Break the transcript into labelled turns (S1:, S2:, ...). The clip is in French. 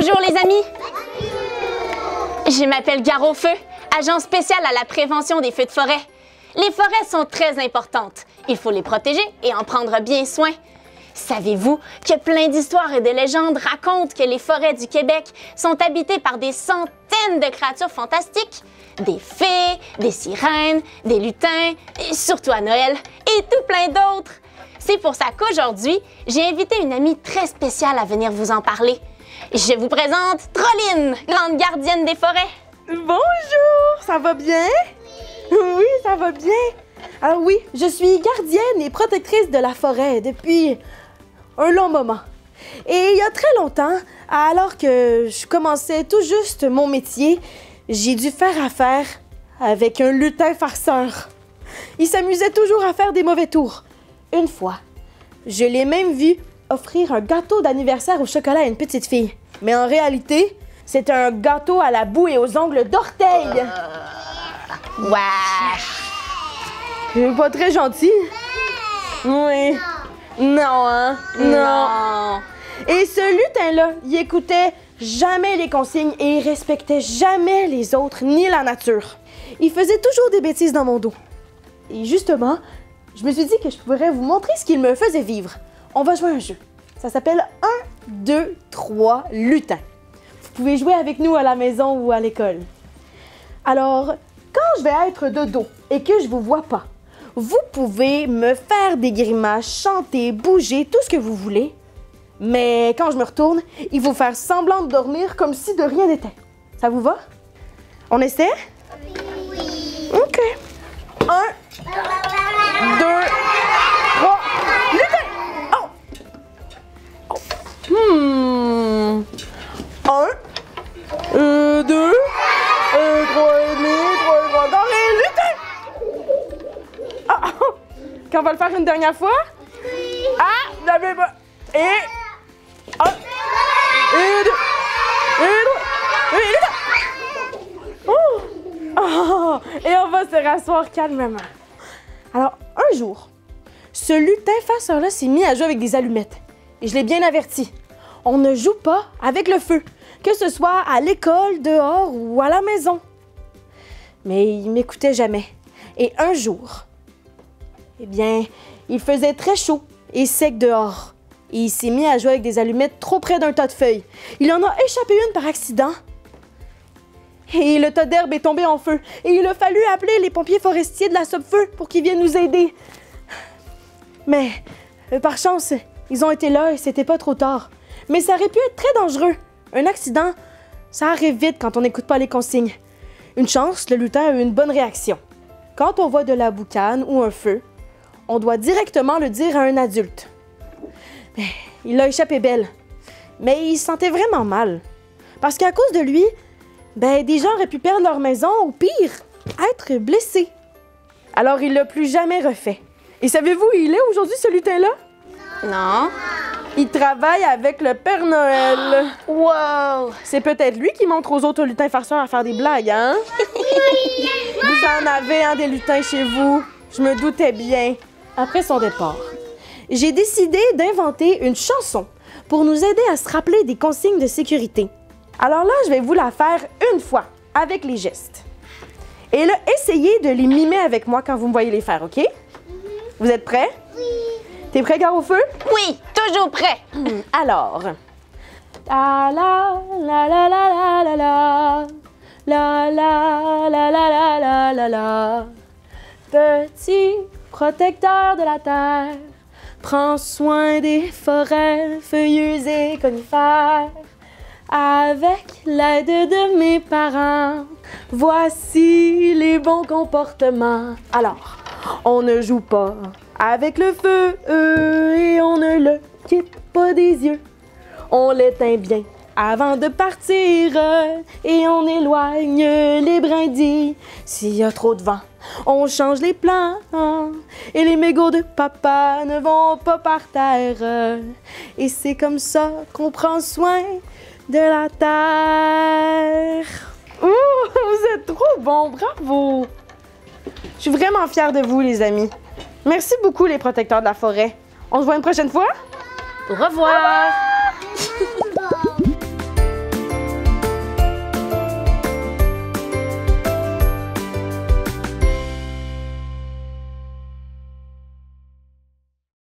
S1: Bonjour les amis! Je m'appelle Garofeu, agent spécial à la prévention des feux de forêt. Les forêts sont très importantes. Il faut les protéger et en prendre bien soin. Savez-vous que plein d'histoires et de légendes racontent que les forêts du Québec sont habitées par des centaines de créatures fantastiques? Des fées, des sirènes, des lutins, et surtout à Noël, et tout plein d'autres. C'est pour ça qu'aujourd'hui, j'ai invité une amie très spéciale à venir vous en parler. Je vous présente Trolline, grande gardienne des forêts.
S2: Bonjour, ça va bien? Oui, ça va bien. Alors oui, je suis gardienne et protectrice de la forêt depuis un long moment. Et il y a très longtemps, alors que je commençais tout juste mon métier, j'ai dû faire affaire avec un lutin farceur. Il s'amusait toujours à faire des mauvais tours. Une fois, je l'ai même vu offrir un gâteau d'anniversaire au chocolat à une petite fille. Mais en réalité, c'est un gâteau à la boue et aux ongles d'orteil.
S1: Wesh!
S2: C'est pas très gentil. Oui. Non, hein? Non. Et ce lutin-là, il écoutait jamais les consignes et il respectait jamais les autres ni la nature. Il faisait toujours des bêtises dans mon dos. Et justement, je me suis dit que je pourrais vous montrer ce qu'il me faisait vivre. On va jouer à un jeu. Ça s'appelle 1, 2, 3 lutin. Vous pouvez jouer avec nous à la maison ou à l'école. Alors, quand je vais être de dos et que je vous vois pas, vous pouvez me faire des grimaces, chanter, bouger, tout ce que vous voulez. Mais quand je me retourne, il faut faire semblant de dormir comme si de rien n'était. Ça vous va? On essaie? Oui. OK. 1, 2, 3, lutin! Oh! 1, 2, 3 et demi, 3 et 3 dans les lutins! Ah! Qu'on va le faire une dernière fois? Oui! Ah! N'avez pas... Et... 1, et 2, et 3, et lutin! Oh! Et on va se rasseoir calmement. Alors, un jour, ce lutin farceur-là s'est mis à jouer avec des allumettes. Et je l'ai bien averti. On ne joue pas avec le feu, que ce soit à l'école, dehors ou à la maison. Mais il m'écoutait jamais. Et un jour, eh bien, il faisait très chaud et sec dehors. Et il s'est mis à jouer avec des allumettes trop près d'un tas de feuilles. Il en a échappé une par accident. Et le tas d'herbe est tombé en feu. Et il a fallu appeler les pompiers forestiers de la Sopfeu pour qu'ils viennent nous aider. Mais, par chance, ils ont été là et c'était pas trop tard. Mais ça aurait pu être très dangereux. Un accident, ça arrive vite quand on n'écoute pas les consignes. Une chance, le lutin a eu une bonne réaction. Quand on voit de la boucane ou un feu, on doit directement le dire à un adulte. Mais il a échappé belle. Mais il se sentait vraiment mal. Parce qu'à cause de lui, des gens auraient pu perdre leur maison ou pire, être blessés. Alors il l'a plus jamais refait. Et savez-vous où il est aujourd'hui, ce lutin-là?
S1: Non.
S2: Il travaille avec le Père Noël.
S1: Wow!
S2: C'est peut-être lui qui montre aux autres lutins farceurs à faire des blagues, hein? Vous en avez, des lutins chez vous. Je me doutais bien. Après son départ, j'ai décidé d'inventer une chanson pour nous aider à se rappeler des consignes de sécurité. Alors là, je vais vous la faire une fois, avec les gestes. Et là, essayez de les mimer avec moi quand vous me voyez les faire, OK? Vous êtes prêts? Oui. T'es prêt, Garofeu?
S1: Oui, toujours prêt.
S2: Alors. La la la la la la la la la la la la la la la. Petit protecteur de la terre, prends soin des forêts feuilleuses et conifères. Avec l'aide de mes parents, voici les bons comportements. Alors, on ne joue pas avec le feu et on ne le quitte pas des yeux. On l'éteint bien avant de partir et on éloigne les brindilles. S'il y a trop de vent, on change les plans et les mégots de papa ne vont pas par terre. Et c'est comme ça qu'on prend soin de la terre. Ouh, vous êtes trop bons, bravo! Je suis vraiment fière de vous, les amis. Merci beaucoup, les protecteurs de la forêt. On se voit une prochaine fois?
S1: Au revoir!